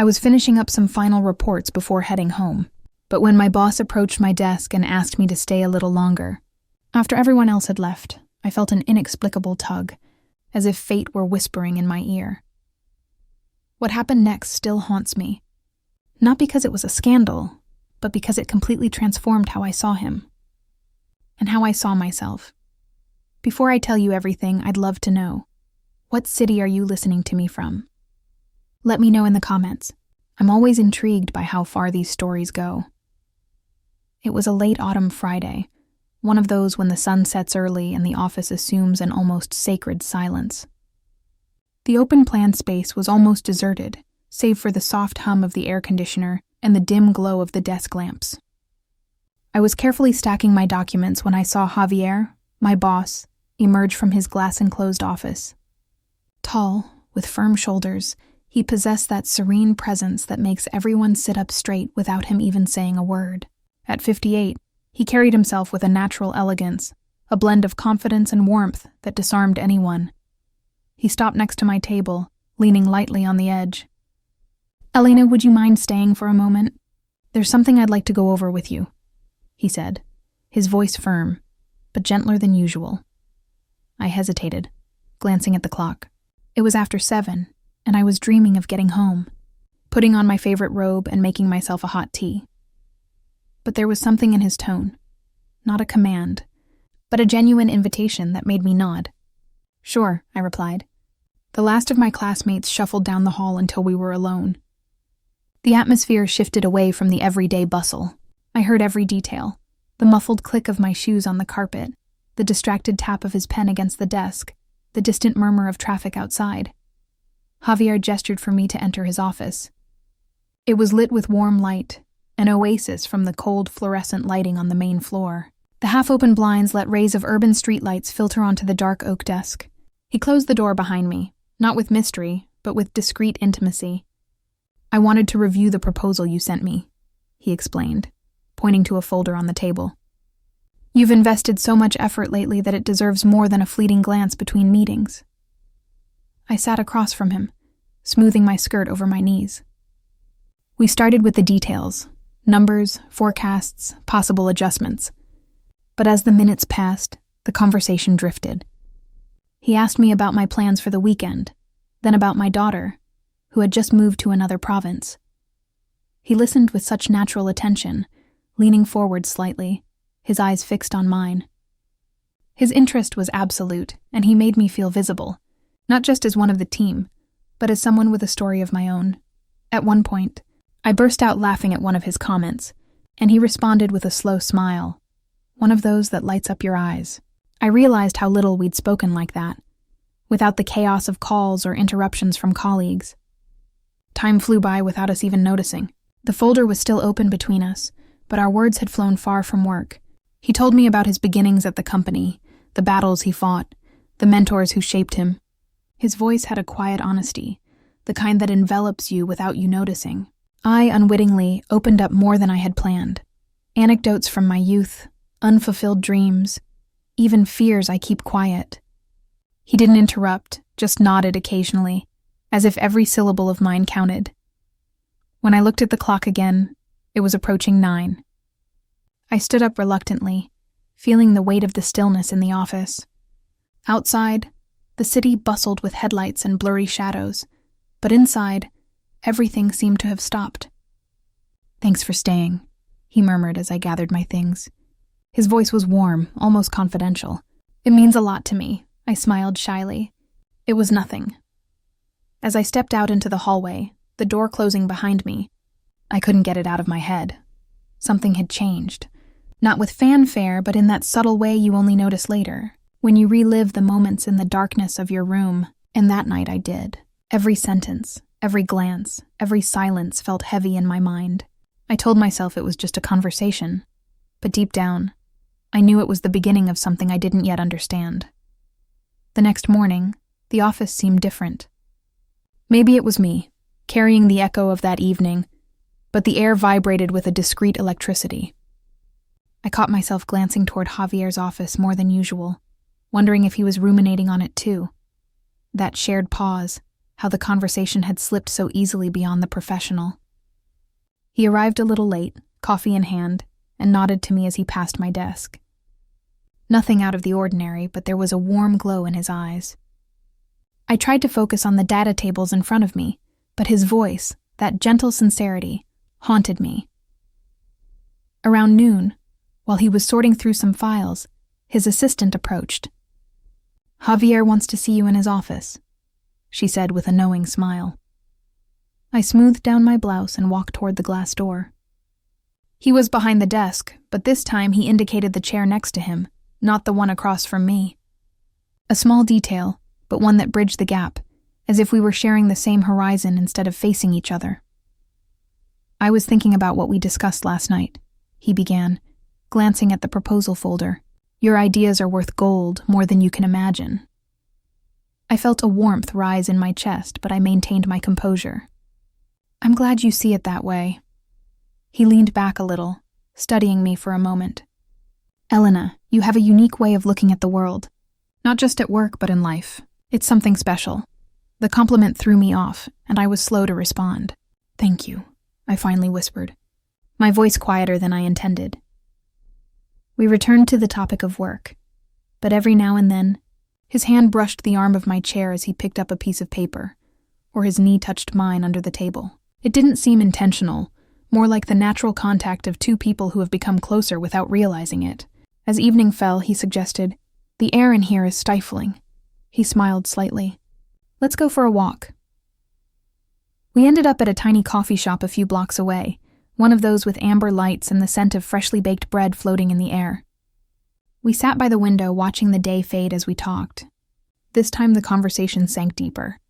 I was finishing up some final reports before heading home, but when my boss approached my desk and asked me to stay a little longer, after everyone else had left, I felt an inexplicable tug, as if fate were whispering in my ear. What happened next still haunts me, not because it was a scandal, but because it completely transformed how I saw him, and how I saw myself. Before I tell you everything, I'd love to know, what city are you listening to me from? Let me know in the comments. I'm always intrigued by how far these stories go. It was a late autumn Friday, one of those when the sun sets early and the office assumes an almost sacred silence. The open plan space was almost deserted, save for the soft hum of the air conditioner and the dim glow of the desk lamps. I was carefully stacking my documents when I saw Javier, my boss, emerge from his glass-enclosed office. Tall, with firm shoulders, he possessed that serene presence that makes everyone sit up straight without him even saying a word. At 58, he carried himself with a natural elegance, a blend of confidence and warmth that disarmed anyone. He stopped next to my table, leaning lightly on the edge. "Elena, would you mind staying for a moment? There's something I'd like to go over with you," he said, his voice firm, but gentler than usual. I hesitated, glancing at the clock. It was after 7, and I was dreaming of getting home, putting on my favorite robe and making myself a hot tea. But there was something in his tone, not a command, but a genuine invitation that made me nod. "Sure," I replied. The last of my classmates shuffled down the hall until we were alone. The atmosphere shifted away from the everyday bustle. I heard every detail, the muffled click of my shoes on the carpet, the distracted tap of his pen against the desk, the distant murmur of traffic outside. Javier gestured for me to enter his office. It was lit with warm light, an oasis from the cold fluorescent lighting on the main floor. The half-open blinds let rays of urban streetlights filter onto the dark oak desk. He closed the door behind me, not with mystery, but with discreet intimacy. "I wanted to review the proposal you sent me," he explained, pointing to a folder on the table. "You've invested so much effort lately that it deserves more than a fleeting glance between meetings." I sat across from him, smoothing my skirt over my knees. We started with the details, numbers, forecasts, possible adjustments. But as the minutes passed, the conversation drifted. He asked me about my plans for the weekend, then about my daughter, who had just moved to another province. He listened with such natural attention, leaning forward slightly, his eyes fixed on mine. His interest was absolute, and he made me feel visible, not just as one of the team, but as someone with a story of my own. At one point, I burst out laughing at one of his comments, and he responded with a slow smile, one of those that lights up your eyes. I realized how little we'd spoken like that, without the chaos of calls or interruptions from colleagues. Time flew by without us even noticing. The folder was still open between us, but our words had flown far from work. He told me about his beginnings at the company, the battles he fought, the mentors who shaped him. His voice had a quiet honesty, the kind that envelops you without you noticing. I, unwittingly, opened up more than I had planned. Anecdotes from my youth, unfulfilled dreams, even fears I keep quiet. He didn't interrupt, just nodded occasionally, as if every syllable of mine counted. When I looked at the clock again, it was approaching 9. I stood up reluctantly, feeling the weight of the stillness in the office. Outside, the city bustled with headlights and blurry shadows, but inside, everything seemed to have stopped. "Thanks for staying," he murmured as I gathered my things. His voice was warm, almost confidential. "It means a lot to me," I smiled shyly. "It was nothing." As I stepped out into the hallway, the door closing behind me, I couldn't get it out of my head. Something had changed. Not with fanfare, but in that subtle way you only notice later, when you relive the moments in the darkness of your room, and that night I did. Every sentence, every glance, every silence felt heavy in my mind. I told myself it was just a conversation, but deep down, I knew it was the beginning of something I didn't yet understand. The next morning, the office seemed different. Maybe it was me, carrying the echo of that evening, but the air vibrated with a discreet electricity. I caught myself glancing toward Javier's office more than usual, wondering if he was ruminating on it too. That shared pause, how the conversation had slipped so easily beyond the professional. He arrived a little late, coffee in hand, and nodded to me as he passed my desk. Nothing out of the ordinary, but there was a warm glow in his eyes. I tried to focus on the data tables in front of me, but his voice, that gentle sincerity, haunted me. Around noon, while he was sorting through some files, his assistant approached. "Javier wants to see you in his office," she said with a knowing smile. I smoothed down my blouse and walked toward the glass door. He was behind the desk, but this time he indicated the chair next to him, not the one across from me. A small detail, but one that bridged the gap, as if we were sharing the same horizon instead of facing each other. "I was thinking about what we discussed last night," he began, glancing at the proposal folder. "Your ideas are worth gold, more than you can imagine." I felt a warmth rise in my chest, but I maintained my composure. "I'm glad you see it that way." He leaned back a little, studying me for a moment. "Elena, you have a unique way of looking at the world. Not just at work, but in life. It's something special." The compliment threw me off, and I was slow to respond. "Thank you," I finally whispered, my voice quieter than I intended. We returned to the topic of work, but every now and then, his hand brushed the arm of my chair as he picked up a piece of paper, or his knee touched mine under the table. It didn't seem intentional, more like the natural contact of two people who have become closer without realizing it. As evening fell, he suggested, "The air in here is stifling." He smiled slightly. "Let's go for a walk." We ended up at a tiny coffee shop a few blocks away, one of those with amber lights and the scent of freshly baked bread floating in the air. We sat by the window watching the day fade as we talked. This time the conversation sank deeper.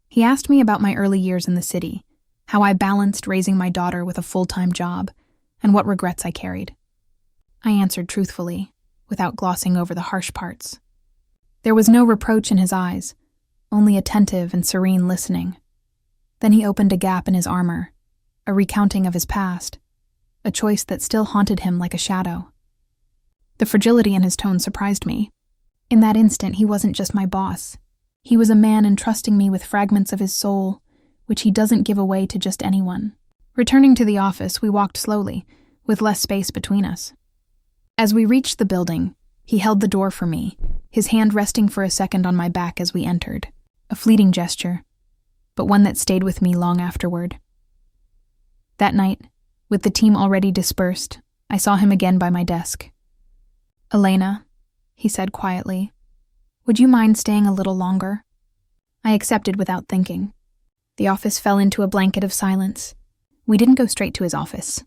He asked me about my early years in the city, how I balanced raising my daughter with a full-time job, and what regrets I carried. I answered truthfully, without glossing over the harsh parts. There was no reproach in his eyes, only attentive and serene listening. Then he opened a gap in his armor, a recounting of his past, a choice that still haunted him like a shadow. The fragility in his tone surprised me. In that instant, he wasn't just my boss. He was a man entrusting me with fragments of his soul, which he doesn't give away to just anyone. Returning to the office, we walked slowly, with less space between us. As we reached the building, he held the door for me, his hand resting for a second on my back as we entered. A fleeting gesture, but one that stayed with me long afterward. That night, with the team already dispersed, I saw him again by my desk. "Elena," he said quietly, "would you mind staying a little longer?" I accepted without thinking. The office fell into a blanket of silence. We didn't go straight to his office.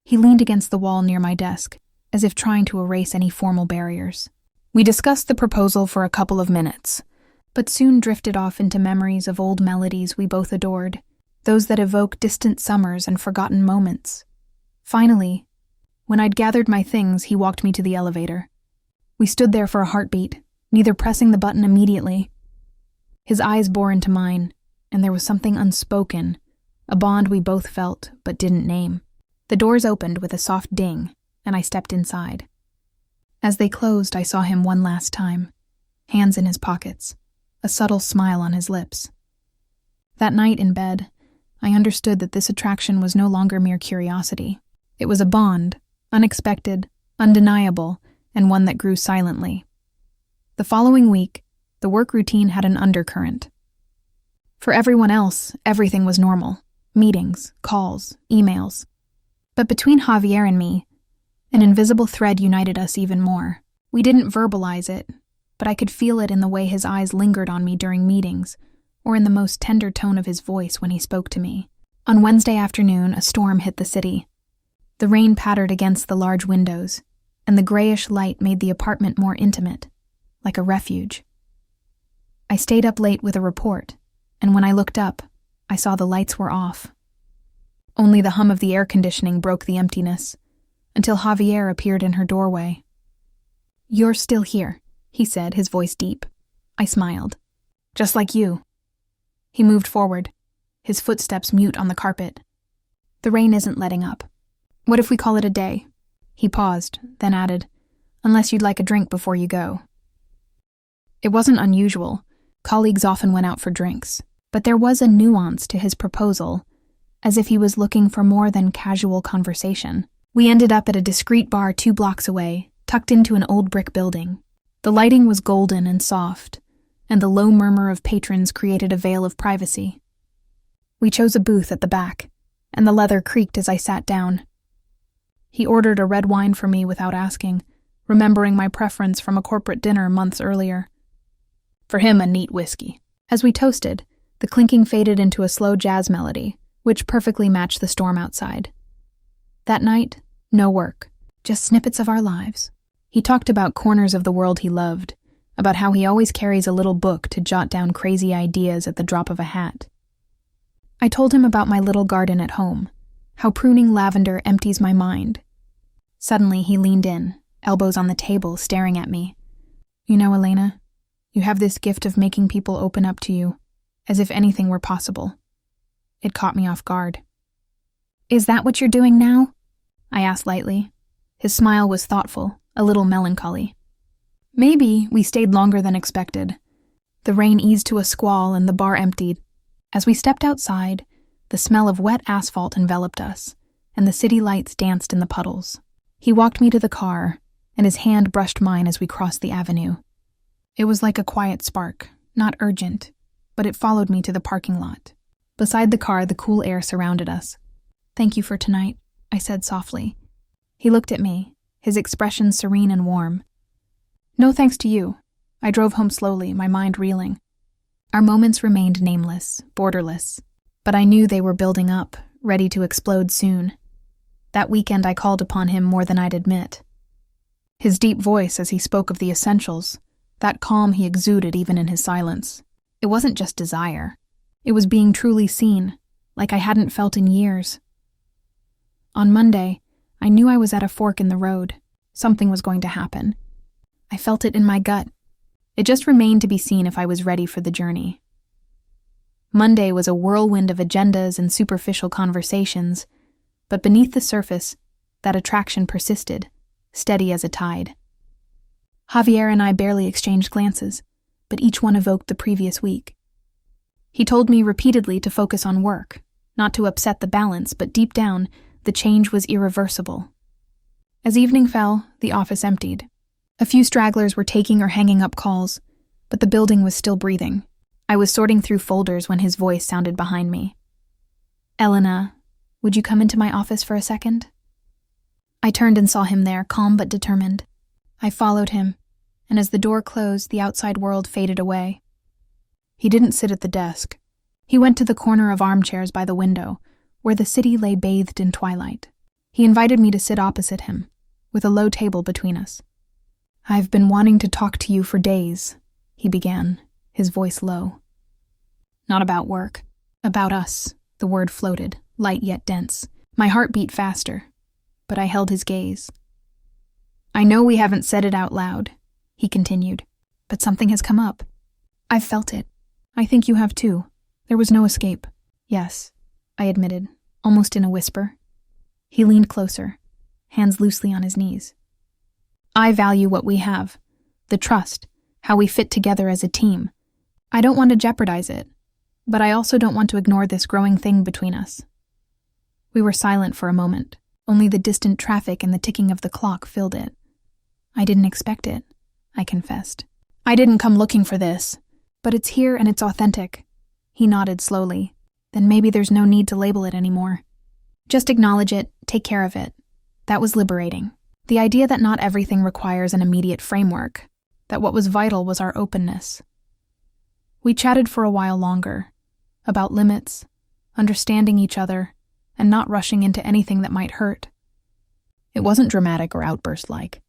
He leaned against the wall near my desk, as if trying to erase any formal barriers. We discussed the proposal for a couple of minutes, but soon drifted off into memories of old melodies we both adored, those that evoke distant summers and forgotten moments. Finally, when I'd gathered my things, he walked me to the elevator. We stood there for a heartbeat, neither pressing the button immediately. His eyes bore into mine, and there was something unspoken, a bond we both felt but didn't name. The doors opened with a soft ding, and I stepped inside. As they closed, I saw him one last time, hands in his pockets, a subtle smile on his lips. That night in bed, I understood that this attraction was no longer mere curiosity. It was a bond, unexpected, undeniable, and one that grew silently. The following week, the work routine had an undercurrent. For everyone else, everything was normal. Meetings, calls, emails. But between Javier and me, an invisible thread united us even more. We didn't verbalize it, but I could feel it in the way his eyes lingered on me during meetings, or in the most tender tone of his voice when he spoke to me. On Wednesday afternoon, a storm hit the city. The rain pattered against the large windows, and the grayish light made the apartment more intimate, like a refuge. I stayed up late with a report, and when I looked up, I saw the lights were off. Only the hum of the air conditioning broke the emptiness, until Javier appeared in her doorway. "You're still here," he said, his voice deep. I smiled. "Just like you." He moved forward, his footsteps mute on the carpet. "The rain isn't letting up. What if we call it a day?" He paused, then added, "Unless you'd like a drink before you go." It wasn't unusual. Colleagues often went out for drinks. But there was a nuance to his proposal, as if he was looking for more than casual conversation. We ended up at a discreet bar 2 blocks away, tucked into an old brick building. The lighting was golden and soft, and the low murmur of patrons created a veil of privacy. We chose a booth at the back, and the leather creaked as I sat down. He ordered a red wine for me without asking, remembering my preference from a corporate dinner months earlier. For him, a neat whiskey. As we toasted, the clinking faded into a slow jazz melody, which perfectly matched the storm outside. That night, no work, just snippets of our lives. He talked about corners of the world he loved, about how he always carries a little book to jot down crazy ideas at the drop of a hat. I told him about my little garden at home, how pruning lavender empties my mind. Suddenly, he leaned in, elbows on the table, staring at me. You know, Elena, you have this gift of making people open up to you, as if anything were possible. It caught me off guard. Is that what you're doing now? I asked lightly. His smile was thoughtful, a little melancholy. Maybe we stayed longer than expected. The rain eased to a squall and the bar emptied. As we stepped outside, the smell of wet asphalt enveloped us, and the city lights danced in the puddles. He walked me to the car, and his hand brushed mine as we crossed the avenue. It was like a quiet spark, not urgent, but it followed me to the parking lot. Beside the car, the cool air surrounded us. Thank you for tonight, I said softly. He looked at me, his expression serene and warm. No thanks to you. I drove home slowly, my mind reeling. Our moments remained nameless, borderless, but I knew they were building up, ready to explode soon. That weekend I called upon him more than I'd admit. His deep voice as he spoke of the essentials, that calm he exuded even in his silence. It wasn't just desire. It was being truly seen, like I hadn't felt in years. On Monday, I knew I was at a fork in the road. Something was going to happen. I felt it in my gut. It just remained to be seen if I was ready for the journey. Monday was a whirlwind of agendas and superficial conversations, but beneath the surface, that attraction persisted, steady as a tide. Javier and I barely exchanged glances, but each one evoked the previous week. He told me repeatedly to focus on work, not to upset the balance, but deep down, the change was irreversible. As evening fell, the office emptied. A few stragglers were taking or hanging up calls, but the building was still breathing. I was sorting through folders when his voice sounded behind me. Elena, would you come into my office for a second? I turned and saw him there, calm but determined. I followed him, and as the door closed, the outside world faded away. He didn't sit at the desk. He went to the corner of armchairs by the window, where the city lay bathed in twilight. He invited me to sit opposite him, with a low table between us. I've been wanting to talk to you for days, he began, his voice low. Not about work, about us, the word floated, light yet dense. My heart beat faster, but I held his gaze. I know we haven't said it out loud, he continued, but something has come up. I've felt it. I think you have too. There was no escape. Yes, I admitted, almost in a whisper. He leaned closer, hands loosely on his knees. I value what we have, the trust, how we fit together as a team. I don't want to jeopardize it, but I also don't want to ignore this growing thing between us. We were silent for a moment. Only the distant traffic and the ticking of the clock filled it. I didn't expect it, I confessed. I didn't come looking for this, but it's here and it's authentic. He nodded slowly. Then maybe there's no need to label it anymore. Just acknowledge it, take care of it. That was liberating. The idea that not everything requires an immediate framework, that what was vital was our openness. We chatted for a while longer, about limits, understanding each other, and not rushing into anything that might hurt. It wasn't dramatic or outburst-like.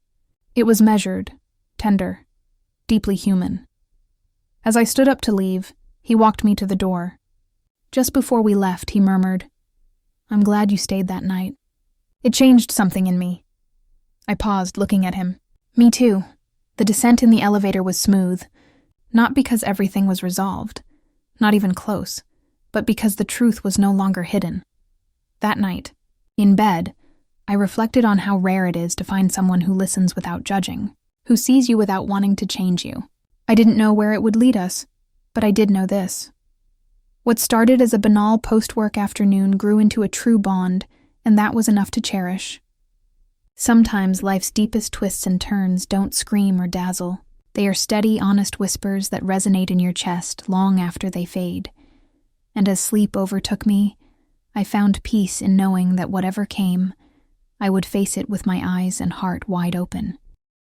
It was measured, tender, deeply human. As I stood up to leave, he walked me to the door. Just before we left, he murmured, I'm glad you stayed that night. It changed something in me. I paused, looking at him. Me too. The descent in the elevator was smooth, not because everything was resolved, not even close, but because the truth was no longer hidden. That night, in bed, I reflected on how rare it is to find someone who listens without judging, who sees you without wanting to change you. I didn't know where it would lead us, but I did know this. What started as a banal post-work afternoon grew into a true bond, and that was enough to cherish. Sometimes life's deepest twists and turns don't scream or dazzle. They are steady, honest whispers that resonate in your chest long after they fade. And as sleep overtook me, I found peace in knowing that whatever came, I would face it with my eyes and heart wide open.